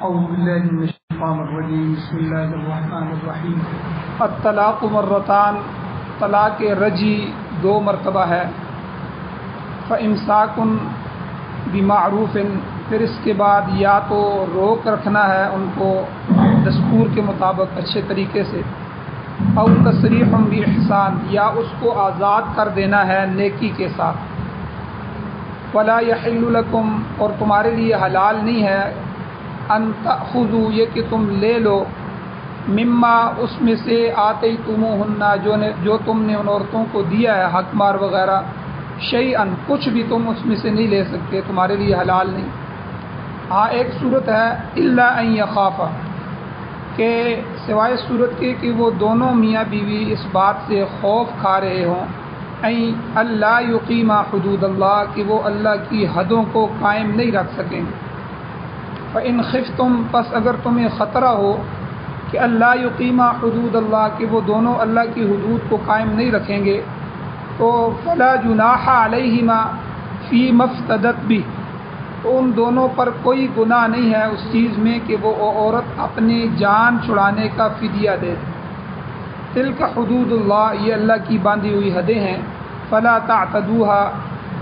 اعوذ باللہ من الشیطان الرجیم بسم اللہ الرحمن الرحیم الطلاق مرتان، طلاق رجی 2 مرتبہ ہے۔ فامساک بمعروف، پھر اس کے بعد یا تو روک رکھنا ہے ان کو دستور کے مطابق اچھے طریقے سے، او تسریح باحسان، یا اس کو آزاد کر دینا ہے نیکی کے ساتھ۔ ولا یحل لکم، اور تمہارے لیے حلال نہیں ہے، ان تأخذوا، یہ کہ تم لے لو، مما، اس میں سے آتیتموہن، جو تم نے ان عورتوں کو دیا ہے حق مار وغیرہ، شیئا، کچھ بھی تم اس میں سے نہیں لے سکتے، تمہارے لیے حلال نہیں۔ ہاں ایک صورت ہے الا ان یخافا، کہ سوائے صورت کے کہ وہ دونوں میاں بیوی اس بات سے خوف کھا رہے ہوں، این اللہ یقیما حدود اللہ، کہ وہ اللہ کی حدوں کو قائم نہیں رکھ سکیں گے۔ فإن خفتم، پس اگر تمہیں خطرہ ہو کہ اللہ یقیما حدود اللہ، کہ وہ دونوں اللہ کی حدود کو قائم نہیں رکھیں گے، تو فلا جناح علیہما فیما افتدت بہ، تو ان دونوں پر کوئی گناہ نہیں ہے اس چیز میں کہ وہ عورت اپنی جان چھڑانے کا فدیہ دے۔ تلک حدود اللہ، یہ اللہ کی باندھی ہوئی حدیں ہیں، فلا تعتدوها،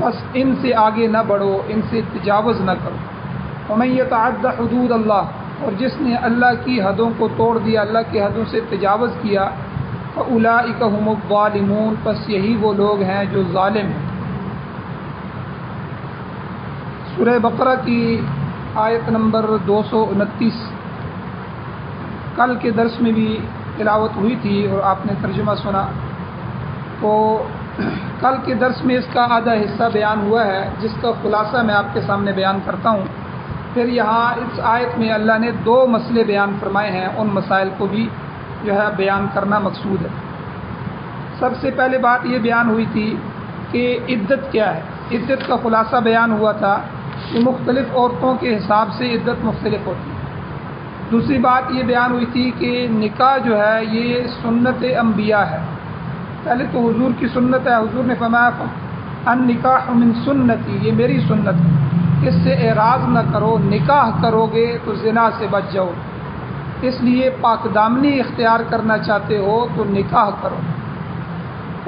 بس ان سے آگے نہ بڑھو، ان سے تجاوز نہ کرو۔ ومن یتعد حدود اللہ، اور جس نے اللہ کی حدوں کو توڑ دیا، اللہ کی حدوں سے تجاوز کیا، فاولئک هم الظالمون، پس یہی وہ لوگ ہیں جو ظالم ہیں۔ سورہ بقرہ کی آیت نمبر 229 کل کے درس میں بھی تلاوت ہوئی تھی اور آپ نے ترجمہ سنا، تو کل کے درس میں اس کا آدھا حصہ بیان ہوا ہے، جس کا خلاصہ میں آپ کے سامنے بیان کرتا ہوں۔ پھر یہاں اس آیت میں اللہ نے 2 مسئلے بیان فرمائے ہیں، ان مسائل کو بھی جو ہے بیان کرنا مقصود ہے۔ سب سے پہلے بات یہ بیان ہوئی تھی کہ عدت کیا ہے۔ عدت کا خلاصہ بیان ہوا تھا کہ مختلف عورتوں کے حساب سے عدت مختلف ہوتی ہے۔ دوسری بات یہ بیان ہوئی تھی کہ نکاح جو ہے یہ سنت انبیاء ہے۔ پہلے تو حضور کی سنت ہے، حضور نے فرمایا النکاح من سنتی، یہ میری سنت ہے، اس سے اعراض نہ کرو، نکاح کرو گے تو زنا سے بچ جاؤ، اس لیے پاک دامنی اختیار کرنا چاہتے ہو تو نکاح کرو۔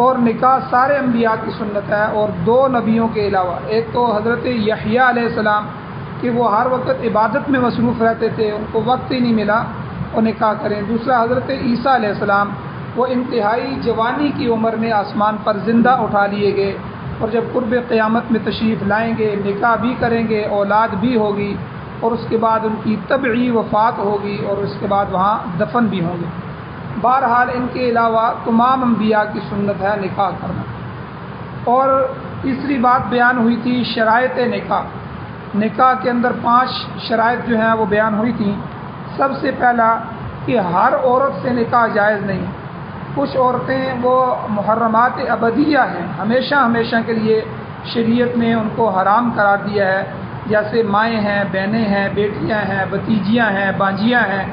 اور نکاح سارے انبیاء کی سنت ہے، اور 2 نبیوں کے علاوہ، ایک تو حضرت یحییٰ علیہ السلام کہ وہ ہر وقت عبادت میں مصروف رہتے تھے، ان کو وقت ہی نہیں ملا اور نکاح کریں۔ دوسرا حضرت عیسیٰ علیہ السلام، وہ انتہائی جوانی کی عمر میں آسمان پر زندہ اٹھا لیے گئے، اور جب قرب قیامت میں تشریف لائیں گے، نکاح بھی کریں گے، اولاد بھی ہوگی، اور اس کے بعد ان کی طبعی وفات ہوگی، اور اس کے بعد وہاں دفن بھی ہوں گے۔ بہرحال ان کے علاوہ تمام انبیاء کی سنت ہے نکاح کرنا۔ اور تیسری بات بیان ہوئی تھی شرائط نکاح۔ نکاح کے اندر 5 شرائط جو ہیں وہ بیان ہوئی تھیں۔ سب سے پہلا کہ ہر عورت سے نکاح جائز نہیں۔ کچھ عورتیں وہ محرمات ابدیہ ہیں، ہمیشہ ہمیشہ کے لیے شریعت نے ان کو حرام قرار دیا ہے، جیسے مائیں ہیں، بہنیں ہیں، بیٹیاں ہیں، بھتیجیاں ہیں، بانجیاں ہیں،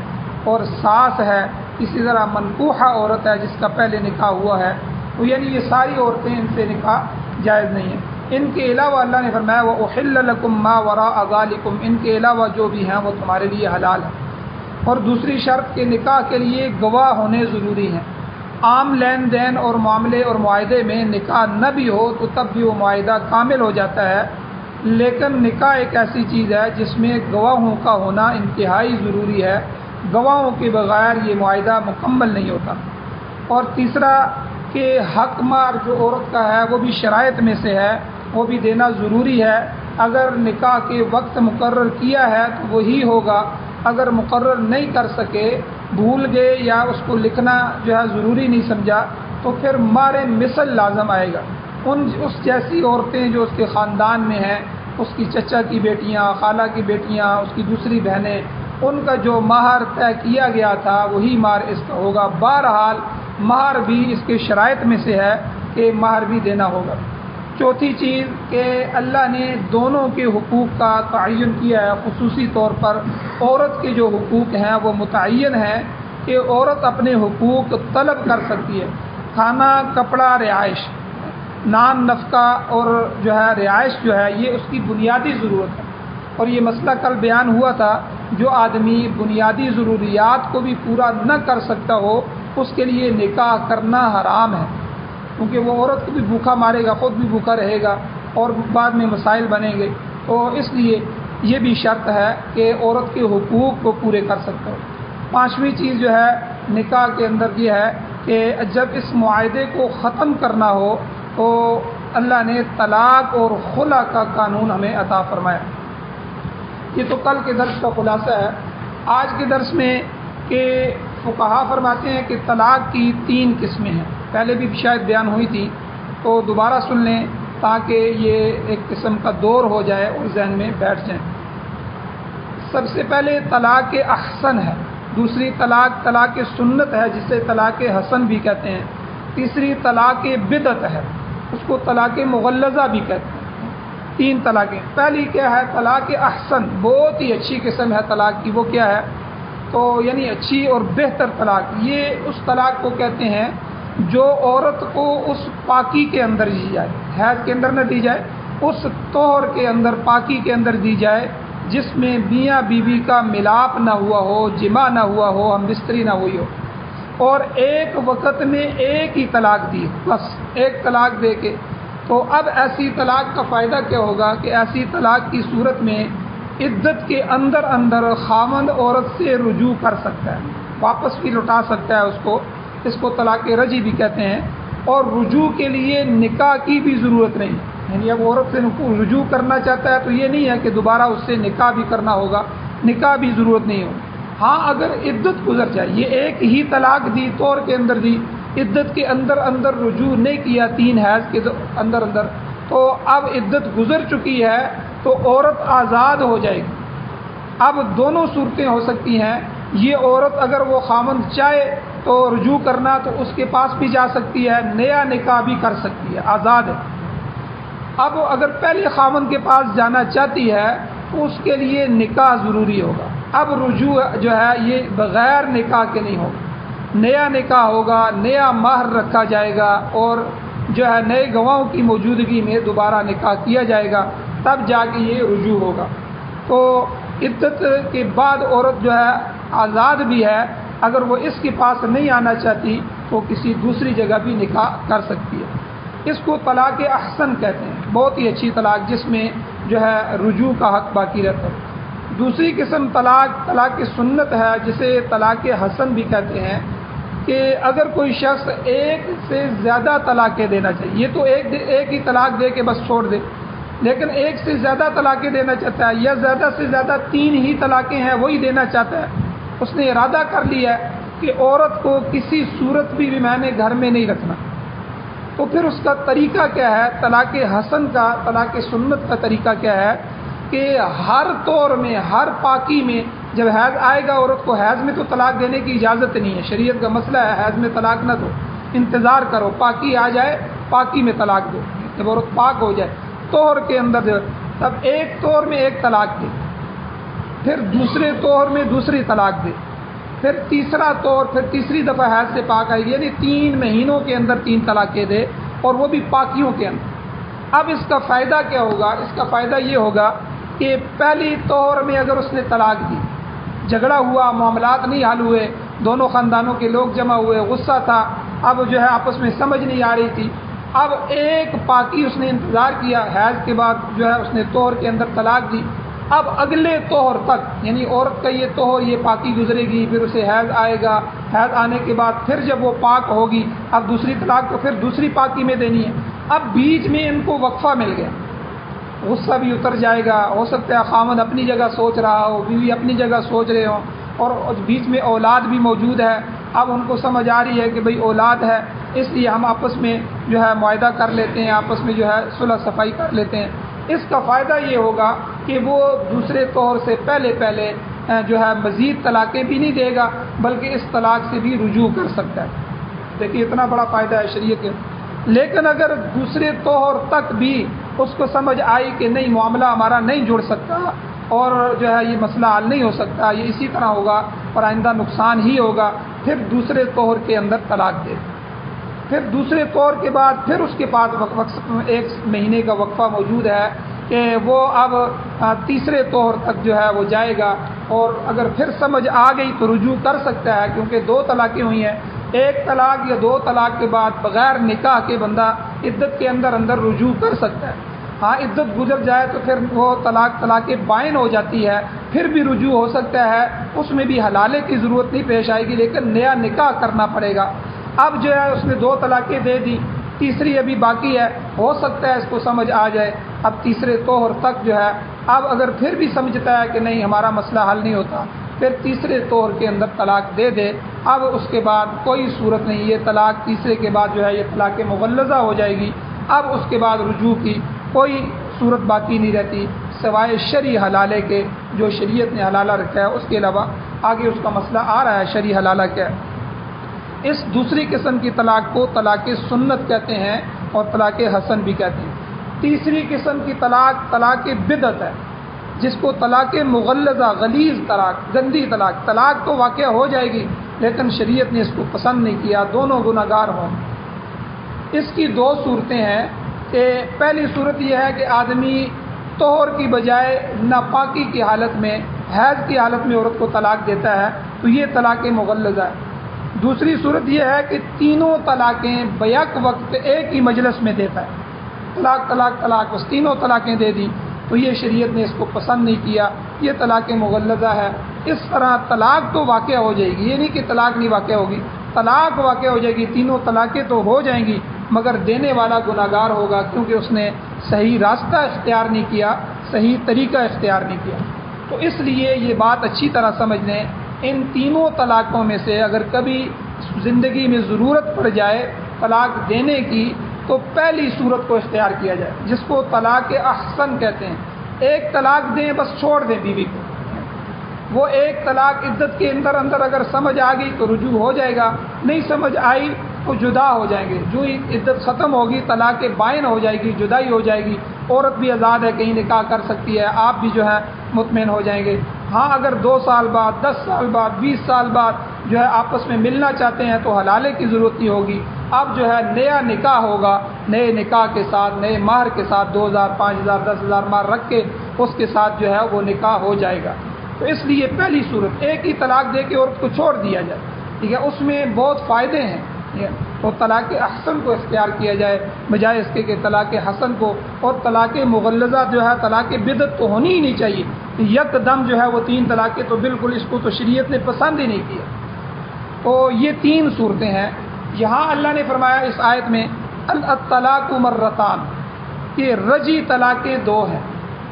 اور ساس ہے۔ اسی طرح منکوحہ عورت ہے جس کا پہلے نکاح ہوا ہے، تو یعنی یہ ساری عورتیں، ان سے نکاح جائز نہیں ہے۔ ان کے علاوہ اللہ نے فرمایا وَأُحِلَّ لَكُم مَّا وَرَاءَ ذَلِكُمْ، ان کے علاوہ جو بھی ہیں وہ تمہارے لیے حلال ہے۔ اور دوسری شرط کہ نکاح کے لیے گواہ ہونے ضروری ہیں۔ عام لین دین اور معاملے اور معاہدے میں نکاح نہ بھی ہو تو تب بھی وہ معاہدہ کامل ہو جاتا ہے، لیکن نکاح ایک ایسی چیز ہے جس میں گواہوں کا ہونا انتہائی ضروری ہے، گواہوں کے بغیر یہ معاہدہ مکمل نہیں ہوتا۔ اور تیسرا کہ حق مار جو عورت کا ہے وہ بھی شرائط میں سے ہے، وہ بھی دینا ضروری ہے۔ اگر نکاح کے وقت مقرر کیا ہے تو وہی ہوگا، اگر مقرر نہیں کر سکے، بھول گئے یا اس کو لکھنا جو ہے ضروری نہیں سمجھا، تو پھر مار مثل لازم آئے گا۔ اس جیسی عورتیں جو اس کے خاندان میں ہیں، اس کی چچا کی بیٹیاں، خالہ کی بیٹیاں، اس کی دوسری بہنیں، ان کا جو مہر طے کیا گیا تھا وہی مہر اس کا ہوگا۔ بہرحال مہر بھی اس کے شرائط میں سے ہے کہ مہر بھی دینا ہوگا۔ چوتھی چیز کہ اللہ نے دونوں کے حقوق کا تعین کیا ہے، خصوصی طور پر عورت کے جو حقوق ہیں وہ متعین ہیں کہ عورت اپنے حقوق طلب کر سکتی ہے۔ کھانا، کپڑا، رہائش، نان، نفقہ اور جو ہے رہائش جو ہے یہ اس کی بنیادی ضرورت ہے۔ اور یہ مسئلہ کل بیان ہوا تھا، جو آدمی بنیادی ضروریات کو بھی پورا نہ کر سکتا ہو اس کے لیے نکاح کرنا حرام ہے، کیونکہ وہ عورت کو بھی بھوکا مارے گا، خود بھی بھوکا رہے گا اور بعد میں مسائل بنیں گے. تو اس لیے یہ بھی شرط ہے کہ عورت کے حقوق کو پورے کر سکتا ہو. پانچویں چیز جو ہے نکاح کے اندر یہ ہے کہ جب اس معاہدے کو ختم کرنا ہو تو اللہ نے طلاق اور خلع کا قانون ہمیں عطا فرمایا. یہ تو کل کے درس کا خلاصہ ہے. آج کے درس میں کہ فقہا فرماتے ہیں کہ طلاق کی 3 قسمیں ہیں. پہلے بھی شاید بیان ہوئی تھی تو دوبارہ سن لیں تاکہ یہ ایک قسم کا دور ہو جائے اور ذہن میں بیٹھ جائیں. سب سے پہلے طلاق احسن ہے، دوسری طلاق سنت ہے جسے طلاق حسن بھی کہتے ہیں، تیسری طلاق بدعت ہے، اس کو طلاق مغلظہ بھی کہتے ہیں. 3 طلاقیں. پہلی کیا ہے؟ طلاق احسن، بہت ہی اچھی قسم ہے طلاق کی. وہ کیا ہے؟ تو یعنی اچھی اور بہتر طلاق. یہ اس طلاق کو کہتے ہیں جو عورت کو اس پاکی کے اندر دی جائے، حیض کے اندر نہ دی جائے، اس طہر کے اندر، پاکی کے اندر دی جائے جس میں میاں بیوی کا ملاپ نہ ہوا ہو، جماع نہ ہوا ہو، ہم بستری نہ ہوئی ہو، اور ایک وقت میں ایک ہی طلاق دی، بس ایک طلاق دے کے. تو اب ایسی طلاق کا فائدہ کیا ہوگا کہ ایسی طلاق کی صورت میں عدت کے اندر اندر خاوند عورت سے رجوع کر سکتا ہے، واپس بھی لوٹا سکتا ہے اس کو. اس کو طلاق رجعی بھی کہتے ہیں. اور رجوع کے لیے نکاح کی بھی ضرورت نہیں، یعنی اب عورت سے رجوع کرنا چاہتا ہے تو یہ نہیں ہے کہ دوبارہ اس سے نکاح بھی کرنا ہوگا، نکاح بھی ضرورت نہیں ہوگی. ہاں اگر عدت گزر جائے، یہ ایک ہی طلاق دی، طور کے اندر دی، عدت کے اندر اندر رجوع نہیں کیا 3 حیض کے اندر اندر، تو اب عدت گزر چکی ہے تو عورت آزاد ہو جائے گی. اب دونوں صورتیں ہو سکتی ہیں. یہ عورت اگر وہ خامند چاہے تو رجوع کرنا تو اس کے پاس بھی جا سکتی ہے، نیا نکاح بھی کر سکتی ہے، آزاد ہے. اب اگر پہلے خامند کے پاس جانا چاہتی ہے تو اس کے لیے نکاح ضروری ہوگا. اب رجوع جو ہے یہ بغیر نکاح کے نہیں ہوگا، نیا نکاح ہوگا، نیا مہر رکھا جائے گا اور جو ہے نئے گواہوں کی موجودگی میں دوبارہ نکاح کیا جائے گا، تب جا کے یہ رجوع ہوگا. تو عدت کے بعد عورت جو ہے آزاد بھی ہے، اگر وہ اس کے پاس نہیں آنا چاہتی تو کسی دوسری جگہ بھی نکاح کر سکتی ہے. اس کو طلاق احسن کہتے ہیں، بہت ہی اچھی طلاق جس میں جو ہے رجوع کا حق باقی رہتا ہے. دوسری قسم طلاق سنت ہے جسے طلاق حسن بھی کہتے ہیں، کہ اگر کوئی شخص ایک سے زیادہ طلاقیں دینا چاہیے، یہ تو ایک ہی طلاق دے کے بس چھوڑ دے، لیکن ایک سے زیادہ طلاقیں دینا چاہتا ہے یا زیادہ سے زیادہ 3 ہی طلاقیں ہیں وہی دینا چاہتا ہے، اس نے ارادہ کر لیا ہے کہ عورت کو کسی صورت بھی میں نے گھر میں نہیں رکھنا، تو پھر اس کا طریقہ کیا ہے؟ طلاق حسن کا، طلاق سنت کا طریقہ کیا ہے کہ ہر طور میں، ہر پاکی میں، جب حیض آئے گا عورت کو، حیض میں تو طلاق دینے کی اجازت نہیں ہے، شریعت کا مسئلہ ہے حیض میں طلاق نہ دو، انتظار کرو، پاکی آ جائے، پاکی میں طلاق دو. جب عورت پاک ہو جائے طہر کے اندر جو، تب ایک طور میں ایک طلاق دے، پھر دوسرے طور میں دوسری طلاق دے، پھر تیسرا طور، پھر تیسری دفعہ حیض سے پاک آئے گی، یعنی 3 مہینوں کے اندر 3 طلاقیں دے، اور وہ بھی پاکیوں کے اندر. اب اس کا فائدہ کیا ہوگا؟ اس کا فائدہ یہ ہوگا کہ پہلی طور میں اگر اس نے طلاق دی، جھگڑا ہوا، معاملات نہیں حل ہوئے، دونوں خاندانوں کے لوگ جمع ہوئے، غصہ تھا، اب جو ہے آپس میں سمجھ نہیں آ رہی تھی، اب ایک پاکی اس نے انتظار کیا، حیض کے بعد جو ہے اس نے طہر کے اندر طلاق دی. اب اگلے طہر تک، یعنی عورت کا یہ طہر، یہ پاکی گزرے گی، پھر اسے حیض آئے گا، حیض آنے کے بعد پھر جب وہ پاک ہوگی، اب دوسری طلاق تو پھر دوسری پاکی میں دینی ہے. اب بیچ میں ان کو وقفہ مل گیا، غصہ بھی اتر جائے گا، ہو سکتا ہے خامد اپنی جگہ سوچ رہا ہو، بیوی اپنی جگہ سوچ رہے ہوں، اور بیچ میں اولاد بھی موجود ہے. اب ان کو سمجھ آ رہی ہے کہ بھئی اولاد ہے، اس لیے ہم آپس میں جو ہے معاہدہ کر لیتے ہیں، آپس میں جو ہے صلح صفائی کر لیتے ہیں. اس کا فائدہ یہ ہوگا کہ وہ دوسرے طور سے پہلے جو ہے مزید طلاقیں بھی نہیں دے گا، بلکہ اس طلاق سے بھی رجوع کر سکتا ہے. دیکھیے اتنا بڑا فائدہ ہے شریعت کے. لیکن اگر دوسرے طور تک بھی اس کو سمجھ آئی کہ نہیں، معاملہ ہمارا نہیں جڑ سکتا اور جو ہے یہ مسئلہ حل نہیں ہو سکتا، یہ اسی طرح ہوگا اور آئندہ نقصان ہی ہوگا، پھر دوسرے طور کے اندر طلاق دے. پھر دوسرے طور کے بعد پھر اس کے پاس 1 مہینے کا وقفہ موجود ہے کہ وہ اب تیسرے طہر تک جو ہے وہ جائے گا، اور اگر پھر سمجھ آ گئی تو رجوع کر سکتا ہے، کیونکہ 2 طلاقیں ہوئی ہیں، 1 طلاق یا 2 طلاق کے بعد بغیر نکاح کے بندہ عدت کے اندر رجوع کر سکتا ہے۔ ہاں عدت گزر جائے تو پھر وہ طلاق بائن ہو جاتی ہے، پھر بھی رجوع ہو سکتا ہے، اس میں بھی حلالے کی ضرورت نہیں پیش آئے گی، لیکن نیا نکاح کرنا پڑے گا۔ اب جو ہے اس نے 2 طلاقیں دے دی، تیسری ابھی باقی ہے، ہو سکتا ہے اس کو سمجھ آ جائے، اب تیسرے طہر تک جو ہے، اب اگر پھر بھی سمجھتا ہے کہ نہیں ہمارا مسئلہ حل نہیں ہوتا، پھر تیسرے طہر کے اندر طلاق دے دے، اب اس کے بعد کوئی صورت نہیں، یہ طلاق تیسرے کے بعد جو ہے یہ طلاق مغلظہ ہو جائے گی، اب اس کے بعد رجوع کی کوئی صورت باقی نہیں رہتی سوائے شرعی حلالے کے، جو شریعت نے حلالہ رکھا ہے، اس کے علاوہ آگے اس کا مسئلہ آ رہا ہے شرعی حلالہ کیا ہے۔ اس دوسری قسم کی طلاق کو طلاق سنت کہتے ہیں اور طلاق حسن بھی کہتے ہیں۔ تیسری قسم کی طلاق بدعت ہے، جس کو طلاق مغلظہ، غلیظ طلاق، گندی طلاق تو واقع ہو جائے گی، لیکن شریعت نے اس کو پسند نہیں کیا، دونوں گناہگار ہوں۔ اس کی 2 صورتیں ہیں کہ پہلی صورت یہ ہے کہ آدمی طہر کی بجائے ناپاکی کی حالت میں، حیض کی حالت میں عورت کو طلاق دیتا ہے، تو یہ طلاق مغلظہ ہے۔ دوسری صورت یہ ہے کہ تینوں طلاقیں بیک وقت ایک ہی مجلس میں دیتا ہے، طلاق بس تینوں طلاقیں دے دی، تو یہ شریعت نے اس کو پسند نہیں کیا، یہ طلاق مغلظہ ہے۔ اس طرح طلاق تو واقع ہو جائے گی، یہ نہیں کہ طلاق نہیں واقع ہوگی، طلاق واقع ہو جائے گی، تینوں طلاقیں تو ہو جائیں گی، مگر دینے والا گناہگار ہوگا، کیونکہ اس نے صحیح راستہ اختیار نہیں کیا، صحیح طریقہ اختیار نہیں کیا۔ تو اس لیے یہ بات اچھی طرح سمجھ لیں، ان تینوں طلاقوں میں سے اگر کبھی زندگی میں ضرورت پڑ جائے طلاق دینے کی، تو پہلی صورت کو اختیار کیا جائے، جس کو طلاق احسن کہتے ہیں۔ ایک طلاق دیں، بس چھوڑ دیں بیوی کو، وہ ایک طلاق عدت کے اندر اگر سمجھ آ گئی تو رجوع ہو جائے گا، نہیں سمجھ آئی تو جدا ہو جائیں گے، جو ہی عدت ختم ہوگی طلاق بائن ہو جائے گی، جدائی ہو جائے گی، عورت بھی آزاد ہے، کہیں نکاح کر سکتی ہے، آپ بھی جو ہے مطمئن ہو جائیں گے۔ ہاں اگر 2 سال بعد، 10 سال بعد، 20 سال بعد جو ہے آپس میں ملنا چاہتے ہیں تو حلالے کی ضرورت نہیں ہوگی، اب جو ہے نیا نکاح ہوگا، نئے نکاح کے ساتھ، نئے مہر کے ساتھ، 2000، 5000، 10,000 مہر رکھ کے اس کے ساتھ جو ہے وہ نکاح ہو جائے گا۔ تو اس لیے پہلی صورت ایک ہی طلاق دے کے عورت کو چھوڑ دیا جائے، ٹھیک ہے، اس میں بہت فائدے ہیں، تو طلاق احسن کو اختیار کیا جائے بجائے اس کے کہ طلاق حسن کو۔ اور طلاق مغلظہ جو ہے، طلاق بدعت تو ہونی ہی نہیں چاہیے، یک دم جو ہے وہ 3 طلاقیں، تو بالکل اس کو تو شریعت نے پسند ہی نہیں کیا۔ تو یہ 3 صورتیں ہیں۔ یہاں اللہ نے فرمایا اس آیت میں الطلاق مرتان، کہ رجی طلاقیں 2 ہیں،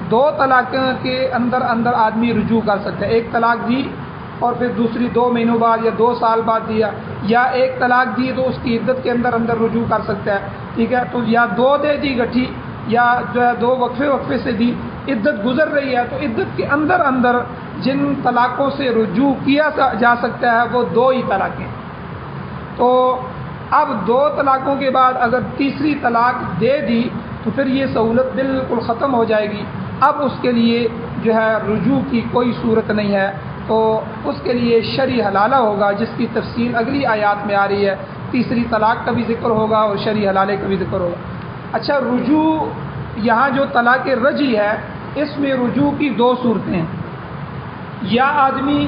2 طلاقوں کے اندر آدمی رجوع کر سکتا ہے، ایک طلاق دی اور پھر دوسری 2 مہینوں بعد یا 2 سال بعد دیا، یا ایک طلاق دی تو اس کی عدت کے اندر رجوع کر سکتا ہے، ٹھیک ہے، تو یا 2 دے دی گٹھی، یا جو ہے 2 وقفے سے دی، عدت گزر رہی ہے، تو عدت کے اندر جن طلاقوں سے رجوع کیا جا سکتا ہے وہ 2 ہی طلاقیں۔ تو اب 2 طلاقوں کے بعد اگر تیسری طلاق دے دی تو پھر یہ سہولت بالکل ختم ہو جائے گی، اب اس کے لیے جو ہے رجوع کی کوئی صورت نہیں ہے، تو اس کے لیے شرعی حلالہ ہوگا، جس کی تفصیل اگلی آیات میں آ رہی ہے، تیسری طلاق کا بھی ذکر ہوگا اور شرعی حلالے کا بھی ذکر ہوگا۔ اچھا، رجوع یہاں جو طلاق رجعی ہے، اس میں رجوع کی 2 صورتیں ہیں، یا آدمی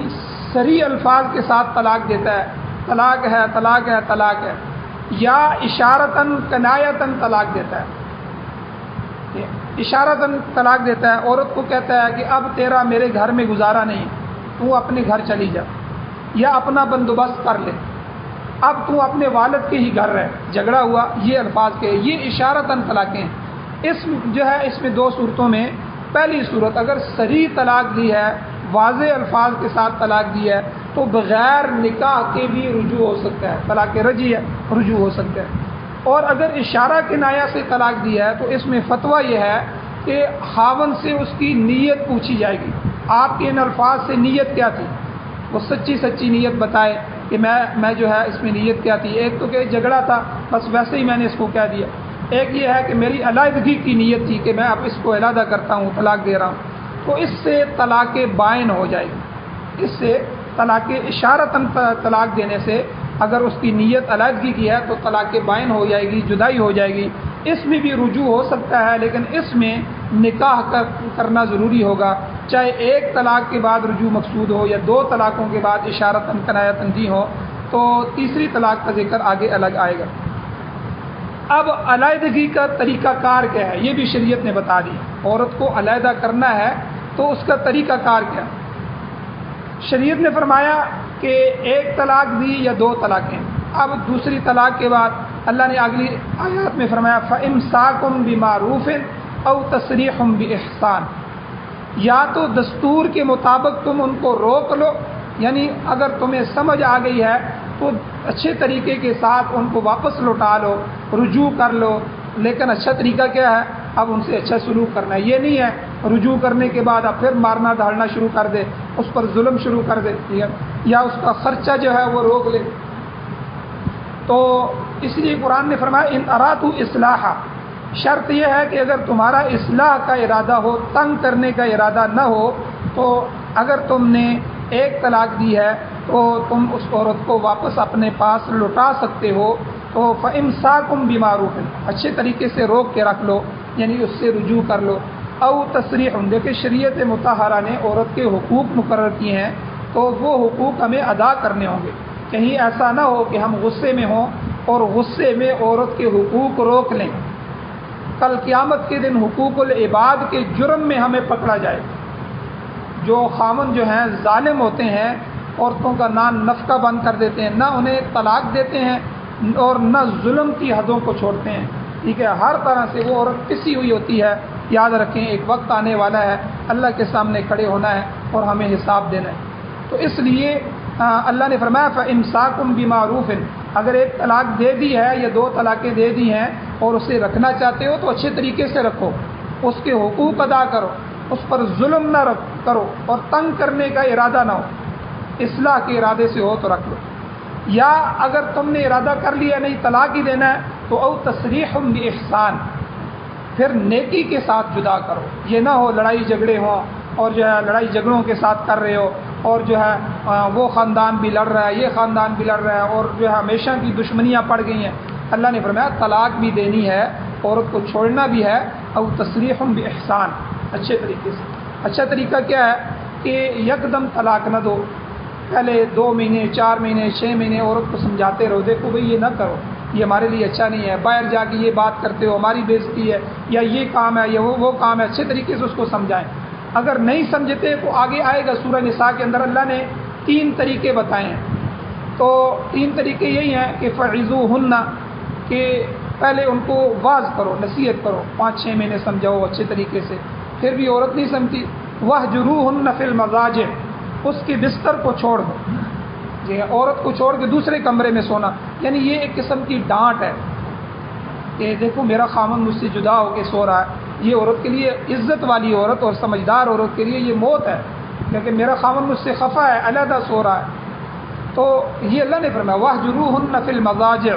صریح الفاظ کے ساتھ طلاق دیتا ہے، طلاق ہے طلاق ہے طلاق ہے، یا اشارتاً کنایتاً طلاق دیتا ہے، اشارتاً طلاق دیتا ہے، عورت کو کہتا ہے کہ اب تیرا میرے گھر میں گزارا نہیں، تو اپنے گھر چلی جا، یا اپنا بندوبست کر لے، اب تو اپنے والد کے ہی گھر رہ، جھگڑا ہوا، یہ الفاظ کے، یہ اشارتاً طلاقیں ہیں۔ اس میں 2 صورتوں میں پہلی صورت اگر صریح طلاق دی ہے، واضح الفاظ کے ساتھ طلاق دی ہے، تو بغیر نکاح کے بھی رجوع ہو سکتا ہے، طلاق رجعی ہے، رجوع ہو سکتا ہے۔ اور اگر اشارہ کنایہ سے طلاق دی ہے تو اس میں فتویٰ یہ ہے کہ خاوند سے اس کی نیت پوچھی جائے گی، آپ کے ان الفاظ سے نیت کیا تھی، وہ سچی نیت بتائے کہ میں جو ہے اس میں نیت کیا تھی، ایک تو کہ جھگڑا تھا بس ویسے ہی میں نے اس کو کہہ دیا، ایک یہ ہے کہ میری علیحدگی کی نیت تھی کہ میں اب اس کو علیحدہ کرتا ہوں، طلاق دے رہا ہوں، تو اس سے طلاق بائن ہو جائے گی، اس سے طلاق اشارتاً طلاق دینے سے اگر اس کی نیت علیحدگی کی ہے تو طلاق بائن ہو جائے گی، جدائی ہو جائے گی۔ اس میں بھی رجوع ہو سکتا ہے، لیکن اس میں نکاح کرنا ضروری ہوگا، چاہے ایک طلاق کے بعد رجوع مقصود ہو یا دو طلاقوں کے بعد اشارتاً کنایتاً جی ہو، تو تیسری طلاق کا ذکر آگے الگ آئے گا۔ اب علیحدگی کا طریقہ کار کیا ہے یہ بھی شریعت نے بتا دی۔ عورت کو علیحدہ کرنا ہے تو اس کا طریقہ کار کیا؟ شریعت نے فرمایا کہ ایک طلاق دی یا دو طلاقیں۔ اب دوسری طلاق کے بعد اللہ نے اگلی آیات میں فرمایا فَإِمْسَاكٌ بِمَعْرُوفٍ أَوْ تَسْرِيحٌ بِإِحْسَانٍ، یا تو دستور کے مطابق تم ان کو روک لو، یعنی اگر تمہیں سمجھ آ گئی ہے تو اچھے طریقے کے ساتھ ان کو واپس لوٹا لو، رجوع کر لو، لیکن اچھا طریقہ کیا ہے؟ اب ان سے اچھا سلوک کرنا ہے۔ یہ نہیں ہے رجوع کرنے کے بعد اب پھر مارنا دھاڑنا شروع کر دے، اس پر ظلم شروع کر دے یا اس کا خرچہ جو ہے وہ روک لے۔ تو اس لیے قرآن نے فرمایا ان ارادوا اصلاحا، شرط یہ ہے کہ اگر تمہارا اصلاح کا ارادہ ہو، تنگ کرنے کا ارادہ نہ ہو، تو اگر تم نے ایک طلاق دی ہے تو تم اس عورت کو واپس اپنے پاس لوٹا سکتے ہو، تو فَإِمْسَاكٌ بِمَعْرُوفٍ، اچھے طریقے سے روک کے رکھ لو، یعنی اس سے رجوع کر لو۔ او تصریح، دیکھیں شریعت مطہرہ نے عورت کے حقوق مقرر کیے ہیں تو وہ حقوق ہمیں ادا کرنے ہوں گے۔ کہیں ایسا نہ ہو کہ ہم غصے میں ہوں اور غصے میں عورت کے حقوق روک لیں، کل قیامت کے دن حقوق العباد کے جرم میں ہمیں پکڑا جائے۔ جو خامن جو ہیں ظالم ہوتے ہیں، عورتوں کا نان نفقہ بند کر دیتے ہیں، نہ انہیں طلاق دیتے ہیں اور نہ ظلم کی حدوں کو چھوڑتے ہیں، ٹھیک ہے، ہر طرح سے وہ عورت پسی ہوئی ہوتی ہے۔ یاد رکھیں ایک وقت آنے والا ہے، اللہ کے سامنے کھڑے ہونا ہے اور ہمیں حساب دینا ہے۔ تو اس لیے اللہ نے فرمایا فَإِمْسَاكٌ بِمَعْرُوفٍ، اگر ایک طلاق دے دی ہے یا دو طلاقیں دے دی ہیں اور اسے رکھنا چاہتے ہو تو اچھے طریقے سے رکھو، اس کے حقوق ادا کرو، اس پر ظلم نہ کرو اور تنگ کرنے کا ارادہ نہ ہو، اصلاح کے ارادے سے ہو تو رکھ لو۔ یا اگر تم نے ارادہ کر لیا نہیں طلاق ہی دینا ہے تو او تصریح بإحسان، پھر نیکی کے ساتھ جدا کرو۔ یہ نہ ہو لڑائی جھگڑے ہوں اور جو ہے لڑائی جھگڑوں کے ساتھ کر رہے ہو اور جو ہے وہ خاندان بھی لڑ رہا ہے، یہ خاندان بھی لڑ رہا ہے اور جو ہے ہمیشہ کی دشمنیاں پڑ گئی ہیں۔ اللہ نے فرمایا طلاق بھی دینی ہے، عورت کو چھوڑنا بھی ہے، او تصریح بإحسان، اچھے طریقے سے۔ اچھا طریقہ کیا ہے کہ یکدم طلاق نہ دو، پہلے 2 مہینے 4 مہینے 6 مہینے عورت کو سمجھاتے رہو، دیکھو بھئی یہ نہ کرو، یہ ہمارے لیے اچھا نہیں ہے، باہر جا کے یہ بات کرتے ہو ہماری بےزتی ہے، یا یہ کام ہے یا وہ کام ہے، اچھے طریقے سے اس کو سمجھائیں۔ اگر نہیں سمجھتے تو آگے آئے گا سورہ نساء کے اندر اللہ نے 3 طریقے بتائے ہیں۔ تو 3 طریقے یہی ہیں کہ فعظوہن، کہ پہلے ان کو واعظ کرو، نصیحت کرو، 5-6 مہینے سمجھاؤ اچھے طریقے سے، پھر بھی عورت نہیں سمجھتی، وَاہْجُرُوهُنَّ فِي الْمَضَاجِعِ، اس کے بستر کو چھوڑ دو، یہ عورت کو چھوڑ کے دوسرے کمرے میں سونا، یعنی یہ ایک قسم کی ڈانٹ ہے کہ دیکھو میرا خامن مجھ سے جدا ہو کے سو رہا ہے۔ یہ عورت کے لیے، عزت والی عورت اور سمجھدار عورت کے لیے یہ موت ہے، لیکن میرا خامن مجھ سے خفا ہے، علیحدہ سو رہا ہے۔ تو یہ اللہ نے فرمایا وَاہْجُرُوهُنَّ فِي الْمَضَاجِعِ،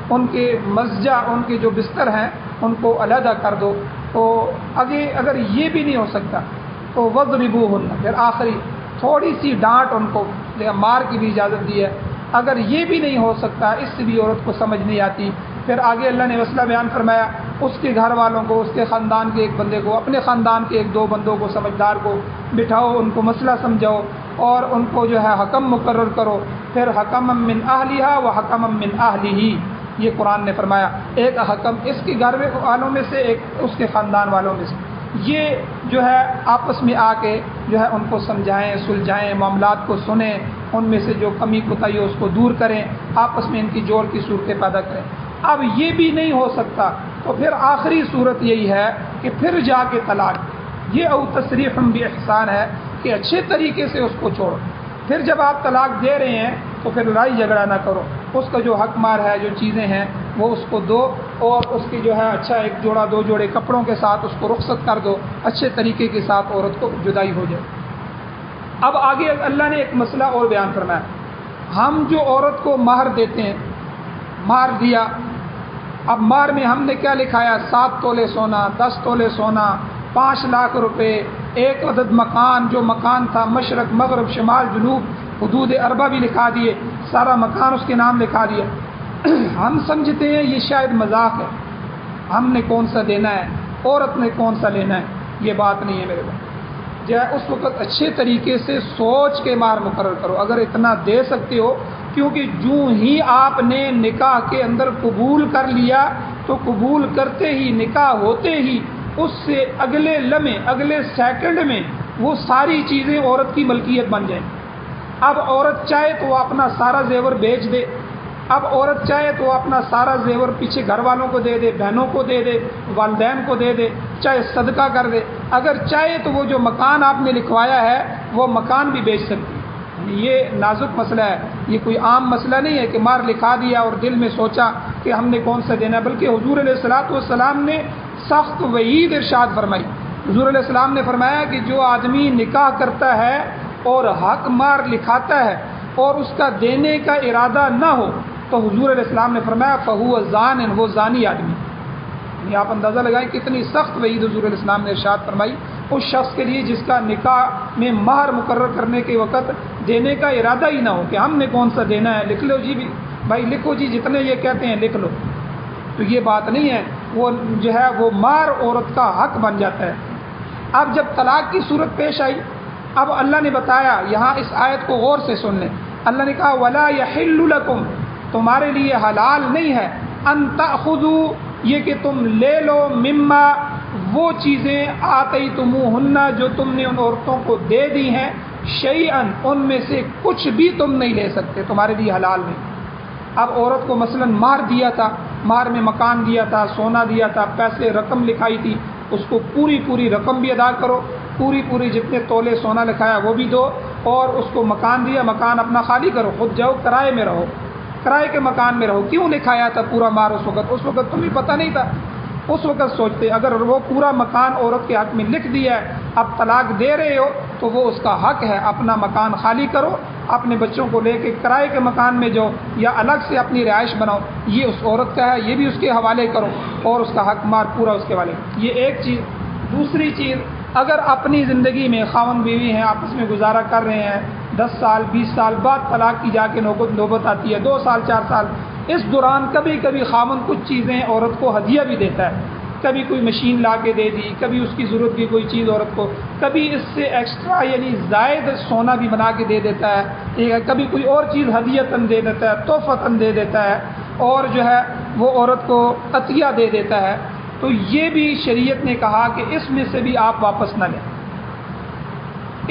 ان کے مضجع، ان کے جو بستر ہیں ان کو علیحدہ کر دو۔ تو اگر یہ بھی نہیں ہو سکتا تو وَاضْرِبُوهُنَّ، پھر آخری تھوڑی سی ڈانٹ ان کو، مار کی بھی اجازت دی ہے۔ اگر یہ بھی نہیں ہو سکتا، اس سے بھی عورت کو سمجھ نہیں آتی، پھر آگے اللہ نے مسئلہ بیان فرمایا، اس کے گھر والوں کو، اس کے خاندان کے ایک بندے کو، اپنے خاندان کے 1-2 بندوں کو سمجھدار کو بٹھاؤ، ان کو مسئلہ سمجھاؤ اور ان کو جو ہے حکم مقرر کرو، پھر حکم من اہلہا و حکم من اہلہ، یہ قرآن نے فرمایا، ایک حکم اس کے گھر والوں میں سے، ایک اس کے خاندان والوں میں سے، یہ جو ہے آپس میں آ کے جو ہے ان کو سمجھائیں، سلجھائیں، معاملات کو سنیں، ان میں سے جو کمی کوتاہی ہو اس کو دور کریں، آپس میں ان کی جوڑ کی صورتیں پیدا کریں۔ اب یہ بھی نہیں ہو سکتا تو پھر آخری صورت یہی ہے کہ پھر جا کے طلاق، یہ او تصریح بإحسان ہے کہ اچھے طریقے سے اس کو چھوڑو۔ پھر جب آپ طلاق دے رہے ہیں تو پھر لڑائی جھگڑا نہ کرو، اس کا جو حق مار ہے، جو چیزیں ہیں وہ اس کو دو، اور اس کی جو ہے اچھا 1 جوڑا 2 جوڑے کپڑوں کے ساتھ اس کو رخصت کر دو، اچھے طریقے کے ساتھ عورت کو جدائی ہو جائے۔ اب آگے اللہ نے ایک مسئلہ اور بیان فرمایا، ہم جو عورت کو مہر دیتے ہیں، مہر دیا، اب مہر میں ہم نے کیا لکھایا؟ 7 تولے سونا، 10 تولے سونا، 5 لاکھ روپے، 1 عدد مکان، جو مکان تھا مشرق مغرب شمال جنوب، حدود اربع بھی لکھا دیے، سارا مکان اس کے نام لکھا دیا۔ ہم سمجھتے ہیں یہ شاید مذاق ہے، ہم نے کون سا دینا ہے، عورت نے کون سا لینا ہے، یہ بات نہیں ہے میرے بھائی. جو ہے اس وقت اچھے طریقے سے سوچ کے مہر مقرر کرو اگر اتنا دے سکتے ہو، کیونکہ جو ہی آپ نے نکاح کے اندر قبول کر لیا تو قبول کرتے ہی نکاح ہوتے ہی اس سے اگلے لمحے اگلے سیکنڈ میں وہ ساری چیزیں عورت کی ملکیت بن جائیں. اب عورت چاہے تو وہ اپنا سارا زیور بیچ دے، اب عورت چاہے تو وہ اپنا سارا زیور پیچھے گھر والوں کو دے دے، بہنوں کو دے دے، والدین کو دے دے، چاہے صدقہ کر دے، اگر چاہے تو وہ جو مکان آپ نے لکھوایا ہے وہ مکان بھی بیچ سکتی ہے. یہ نازک مسئلہ ہے، یہ کوئی عام مسئلہ نہیں ہے کہ مہر لکھا دیا اور دل میں سوچا کہ ہم نے کون سا دینا ہے، بلکہ حضور علیہ الصلوۃ والسلام نے سخت وعید ارشاد فرمائی. حضور علیہ السلام نے فرمایا کہ جو آدمی نکاح کرتا ہے اور حق مہر لکھاتا ہے اور اس کا دینے کا ارادہ نہ ہو تو حضور علیہ السلام نے فرمایا فہو زان، وہ زانی آدمی. یعنی آپ اندازہ لگائیں کتنی سخت وعید حضور علیہ السلام نے ارشاد فرمائی اس شخص کے لیے جس کا نکاح میں مہر مقرر کرنے کے وقت دینے کا ارادہ ہی نہ ہو کہ ہم نے کون سا دینا ہے، لکھ لو جی بھی بھائی، لکھو جی جتنے یہ کہتے ہیں لکھ لو. تو یہ بات نہیں ہے، وہ جو ہے وہ مہر عورت کا حق بن جاتا ہے. اب جب طلاق کی صورت پیش آئی، اب اللہ نے بتایا، یہاں اس آیت کو غور سے سن لیں. اللہ نے کہا وَلَا يَحِلُّ لَكُمْ، تمہارے لیے حلال نہیں ہے، ان تأخذوا، یہ کہ تم لے لو، مما، وہ چیزیں آتیتموہن، جو تم نے ان عورتوں کو دے دی ہیں، شیئن، ان میں سے کچھ بھی تم نہیں لے سکتے، تمہارے لیے حلال نہیں. اب عورت کو مثلا مہر دیا تھا، مہر میں مکان دیا تھا، سونا دیا تھا، پیسے رقم لکھائی تھی، اس کو پوری رقم بھی ادا کرو، پوری جتنے تولے سونا لکھایا وہ بھی دو، اور اس کو مکان دیا، مکان اپنا خالی کرو، خود جاؤ کرائے میں رہو، کرائے کے مکان میں رہو. کیوں لکھایا تھا پورا مہر اس وقت تمہیں پتہ نہیں تھا، اس وقت سوچتے اگر وہ پورا مکان عورت کے حق میں لکھ دیا ہے، اب طلاق دے رہے ہو تو وہ اس کا حق ہے، اپنا مکان خالی کرو، اپنے بچوں کو لے کے کرائے کے مکان میں جاؤ یا الگ سے اپنی رہائش بناؤ، یہ اس عورت کا ہے، یہ بھی اس کے حوالے کرو اور اس کا حق مار پورا اس کے حوالے. یہ ایک چیز. دوسری چیز، اگر اپنی زندگی میں خاوند بیوی ہیں، آپس میں گزارا کر رہے ہیں، 10 سال 20 سال بعد طلاق کی جا کے نوبت آتی ہے، 2 سال 4 سال، اس دوران کبھی کبھی خاوند کچھ چیزیں عورت کو ہدیہ بھی دیتا ہے، کبھی کوئی مشین لا کے دے دی، کبھی اس کی ضرورت کی کوئی چیز عورت کو، کبھی اس سے ایکسٹرا یعنی زائد سونا بھی بنا کے دے دیتا ہے، کبھی کوئی اور چیز ہدیتاً دے دیتا ہے، تحفتاً دے دیتا ہے، اور جو ہے وہ عورت کو عطیہ دے دیتا ہے. تو یہ بھی شریعت نے کہا کہ اس میں سے بھی آپ واپس نہ لیں.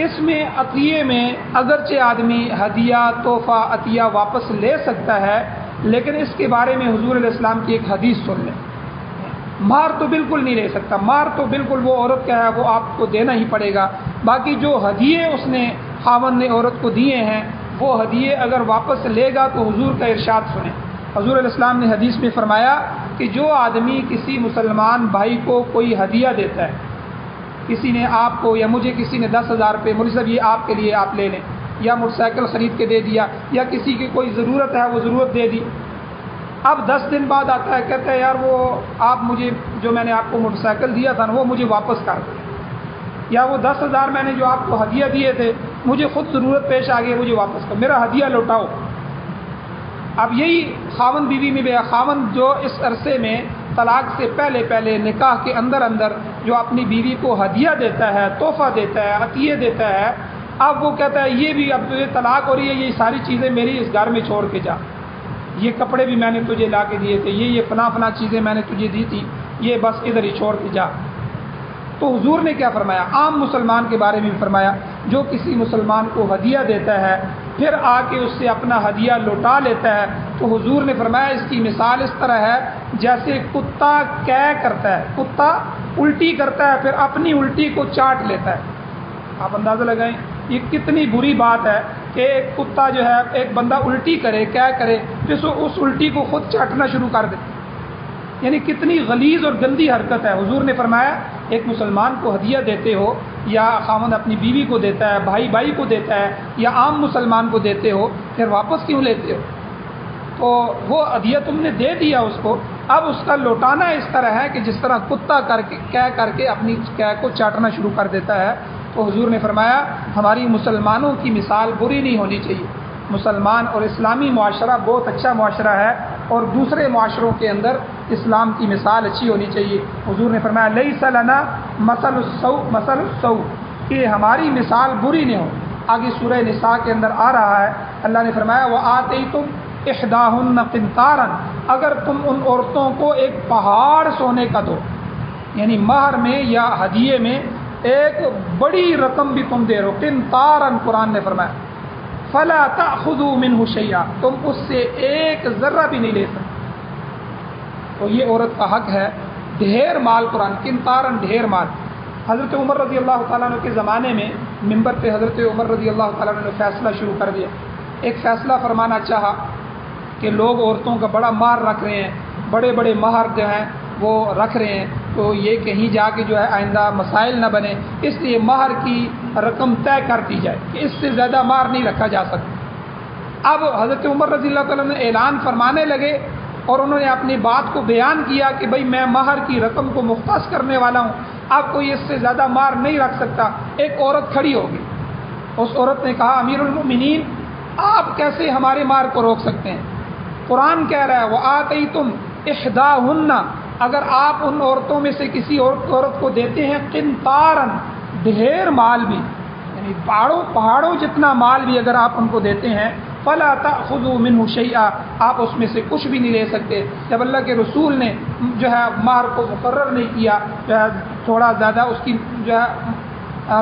اس میں عطیے میں اگرچہ آدمی ہدیہ تحفہ عطیہ واپس لے سکتا ہے، لیکن اس کے بارے میں حضور علیہ السلام کی ایک حدیث سن لیں. مہر تو بالکل نہیں لے سکتا، مہر تو بالکل وہ عورت کا ہے، وہ آپ کو دینا ہی پڑے گا. باقی جو ہدیے اس نے خاوند نے عورت کو دیے ہیں وہ ہدیے اگر واپس لے گا تو حضور کا ارشاد سنیں. حضور علیہ السلام نے حدیث میں فرمایا کہ جو آدمی کسی مسلمان بھائی کو کوئی ہدیہ دیتا ہے، کسی نے آپ کو یا مجھے کسی نے 10,000 روپے، مجھے صاحب یہ آپ کے لیے آپ لے لیں، یا موٹر سائیکل خرید کے دے دیا، یا کسی کی کوئی ضرورت ہے وہ ضرورت دے دی. اب 10 دن بعد آتا ہے، کہتا ہے یار وہ آپ مجھے جو میں نے آپ کو موٹر سائیکل دیا تھا نا وہ مجھے واپس کر دیں، یا وہ 10,000 میں نے جو آپ کو ہدیہ دیے تھے مجھے خود ضرورت پیش آ گئی، مجھے واپس کر، میرا ہدیہ لوٹاؤ. اب یہی خاوند بیوی میں بھی، خاوند جو اس عرصے میں طلاق سے پہلے نکاح کے اندر جو اپنی بیوی کو ہدیہ دیتا ہے، تحفہ دیتا ہے، عطیے دیتا ہے، اب وہ کہتا ہے یہ بھی اب یہ طلاق ہو رہی ہے، یہ ساری چیزیں میری اس گھر میں چھوڑ کے جا، یہ کپڑے بھی میں نے تجھے لا کے دیے تھے، یہ فلاں چیزیں میں نے تجھے دی تھی، یہ بس ادھر ہی چھوڑ کے جا. تو حضور نے کیا فرمایا؟ عام مسلمان کے بارے میں بھی فرمایا، جو کسی مسلمان کو ہدیہ دیتا ہے پھر آ کے اس سے اپنا ہدیہ لوٹا لیتا ہے، تو حضور نے فرمایا اس کی مثال اس طرح ہے جیسے کتا قے کرتا ہے، کتا الٹی کرتا ہے پھر اپنی الٹی کو چاٹ لیتا ہے. آپ اندازہ لگائیں یہ کتنی بری بات ہے کہ ایک کتا جو ہے ایک بندہ الٹی کرے، قے کرے، پھر اس الٹی کو خود چاٹنا شروع کر دے. یعنی کتنی غلیظ اور گندی حرکت ہے. حضور نے فرمایا ایک مسلمان کو ہدیہ دیتے ہو، یا خاوند اپنی بیوی کو دیتا ہے، بھائی کو دیتا ہے، یا عام مسلمان کو دیتے ہو، پھر واپس کیوں لیتے ہو؟ تو وہ ہدیہ تم نے دے دیا اس کو، اب اس کا لوٹانا اس طرح ہے کہ جس طرح کتا کر کے اپنی قے کو چاٹنا شروع کر دیتا ہے. تو حضور نے فرمایا ہماری مسلمانوں کی مثال بری نہیں ہونی چاہیے. مسلمان اور اسلامی معاشرہ بہت اچھا معاشرہ ہے اور دوسرے معاشروں کے اندر اسلام کی مثال اچھی ہونی چاہیے۔ حضور نے فرمایا لیس لنا مثل السوء کہ ہماری مثال بری نہ ہو۔ آگے سورہ نساء کے اندر آ رہا ہے، اللہ نے فرمایا وآتیتم احداہن قنطارا، اگر تم ان عورتوں کو ایک پہاڑ سونے کا دو، یعنی مہر میں یا ہدیے میں ایک بڑی رقم بھی تم دے رہو، قنطارا قرآن نے فرمایا، فلا تأخذوا منه شیئا، تم اس سے ایک ذرہ بھی نہیں لے سکتے۔ تو یہ عورت کا حق ہے، ڈھیر مال، قرآن قنطارا ڈھیر مال۔ حضرت عمر رضی اللہ تعالیٰ عنہ کے زمانے میں منبر پہ حضرت عمر رضی اللہ تعالیٰ عنہ نے فیصلہ شروع کر دیا، ایک فیصلہ فرمانا چاہا کہ لوگ عورتوں کا بڑا مہر رکھ رہے ہیں، بڑے بڑے مہر جو ہیں وہ رکھ رہے ہیں، تو یہ کہیں جا کے جو ہے آئندہ مسائل نہ بنے، اس لیے مہر کی رقم طے کر دی جائے کہ اس سے زیادہ مہر نہیں رکھا جا سکتا۔ اب حضرت عمر رضی اللہ تعالیٰ نے اعلان فرمانے لگے اور انہوں نے اپنی بات کو بیان کیا کہ بھئی میں مہر کی رقم کو مختص کرنے والا ہوں، اب کوئی اس سے زیادہ مہر نہیں رکھ سکتا۔ ایک عورت کھڑی ہوگی، اس عورت نے کہا امیر المؤمنین آپ کیسے ہمارے مہر کو روک سکتے ہیں؟ قرآن کہہ رہا ہے وآتیتم احداہن، اگر آپ ان عورتوں میں سے کسی عورت کو دیتے ہیں قنطارا ڈھیر مال بھی، یعنی پہاڑوں جتنا مال بھی اگر آپ ان کو دیتے ہیں، فلا تأخذوا منه شیئا، آپ اس میں سے کچھ بھی نہیں لے سکتے۔ جب اللہ کے رسول نے جو ہے مہر کو مقرر نہیں کیا، جو ہے تھوڑا زیادہ اس کی جو ہے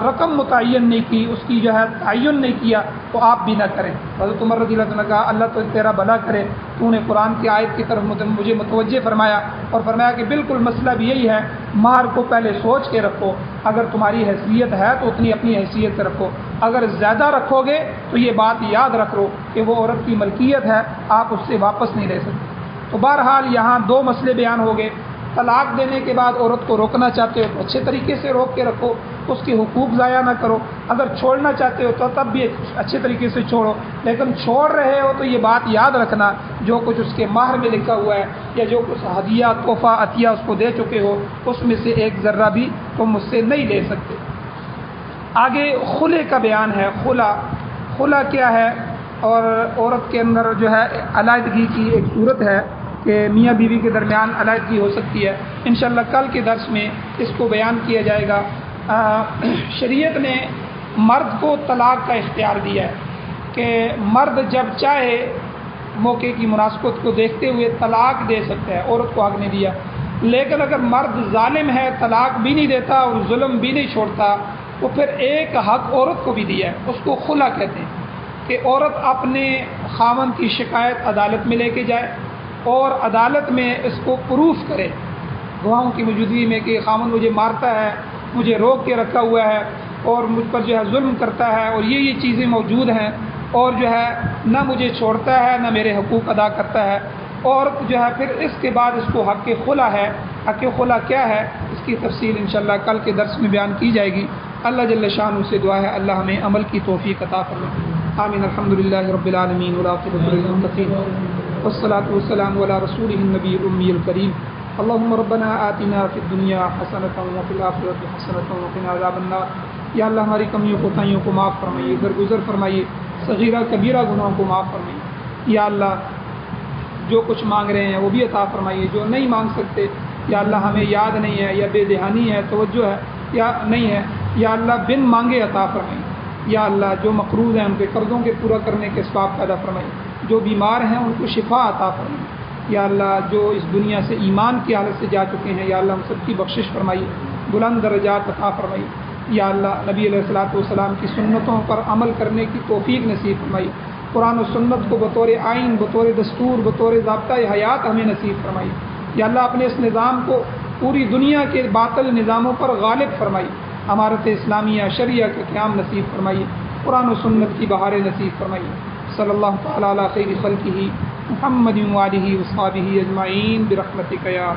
رقم متعین نہیں کی، اس کی جو ہے تعین نہیں کیا، تو آپ بھی نہ کریں۔ حضرت عمر رضی اللہ عنہ نے کہا اللہ تو تیرا بھلا کرے، تو نے قرآن کی آیت کی طرف مجھے متوجہ فرمایا اور فرمایا کہ بالکل مسئلہ بھی یہی ہے، مہر کو پہلے سوچ کے رکھو، اگر تمہاری حیثیت ہے تو اتنی اپنی حیثیت سے رکھو، اگر زیادہ رکھو گے تو یہ بات یاد رکھ لو کہ وہ عورت کی ملکیت ہے، آپ اس سے واپس نہیں لے سکتے۔ تو بہرحال یہاں دو مسئلے بیان ہو گئے۔ طلاق دینے کے بعد عورت کو روکنا چاہتے ہو تو اچھے طریقے سے روک کے رکھو، اس کے حقوق ضائع نہ کرو، اگر چھوڑنا چاہتے ہو تو تب بھی اچھے طریقے سے چھوڑو، لیکن چھوڑ رہے ہو تو یہ بات یاد رکھنا جو کچھ اس کے مہر میں لکھا ہوا ہے یا جو کچھ ہدیہ تحفہ عطیہ اس کو دے چکے ہو اس میں سے ایک ذرہ بھی تم مجھ سے نہیں لے سکتے۔ آگے خلع کا بیان ہے۔ خلع کیا ہے؟ اور عورت کے اندر جو ہے علیحدگی کی ایک صورت ہے کہ میاں بیوی کے درمیان علیحدگی ہو سکتی ہے، انشاءاللہ کل کے درس میں اس کو بیان کیا جائے گا۔ شریعت نے مرد کو طلاق کا اختیار دیا ہے کہ مرد جب چاہے موقع کی مناسبت کو دیکھتے ہوئے طلاق دے سکتا ہے، عورت کو حق نہیں دیا۔ لیکن اگر مرد ظالم ہے، طلاق بھی نہیں دیتا اور ظلم بھی نہیں چھوڑتا، تو پھر ایک حق عورت کو بھی دیا ہے، اس کو خلع کہتے ہیں کہ عورت اپنے خاوند کی شکایت عدالت میں لے کے جائے اور عدالت میں اس کو پروف کرے گواہوں کی موجودگی میں کہ خاوند مجھے مارتا ہے، مجھے روک کے رکھا ہوا ہے اور مجھ پر جو ہے ظلم کرتا ہے اور یہ چیزیں موجود ہیں اور جو ہے نہ مجھے چھوڑتا ہے نہ میرے حقوق ادا کرتا ہے، اور جو ہے پھر اس کے بعد اس کو حق خلع ہے۔ حق خلع کیا ہے اس کی تفصیل انشاءاللہ کل کے درس میں بیان کی جائے گی۔ اللہ جل شانہ سے دعا ہے اللہ ہمیں عمل کی توفیق عطا فرمائے۔ آمین۔ الحمدللہ رب العالمین والعاقبۃ للمتقین والصلاة والسلام علی رسولہ النبی الامی الکریم۔ اللہم ربنا آتنا فی الدنیا حسنۃ وفی الآخرۃ حسنۃ وقنا عذاب النار۔ یا اللہ ہماری کمیوں کوتاہیوں کو معاف فرمائیے، درگزر فرمائیے، صغیرہ کبیرہ گناہوں کو معاف فرمائیے۔ یا اللہ جو کچھ مانگ رہے ہیں وہ بھی عطا فرمائیے، جو نہیں مانگ سکتے یا اللہ ہمیں یاد نہیں ہے یا بے دہانی ہے، توجہ ہے یا نہیں ہے، یا اللہ بن مانگے عطا فرمائیے۔ یا اللہ جو مقروض ہیں ان کے قرضوں کے پورا کرنے کے اسباب پیدا فرمائیے، جو بیمار ہیں ان کو شفا عطا فرمائیے۔ یا اللہ جو اس دنیا سے ایمان کی حالت سے جا چکے ہیں یا اللہ ہم سب کی بخشش فرمائیے، بلند درجات عطا فرمائیے۔ یا اللہ نبی علیہ الصلوۃ والسلام کی سنتوں پر عمل کرنے کی توفیق نصیب فرمائیے، قرآن و سنت کو بطور آئین، بطور دستور، بطور ضابطۂ حیات ہمیں نصیب فرمائیے۔ یا اللہ اپنے اس نظام کو پوری دنیا کے باطل نظاموں پر غالب فرمائیے، امارت اسلامیہ شریعہ کا قیام نصیب فرمائیے، قرآن و سنت کی بہاریں نصیب فرمائیے۔ صلی اللہ تعالیٰ علی خیر خلقہ محمد وآلہ وصحبہ اجمعین برحمتک یا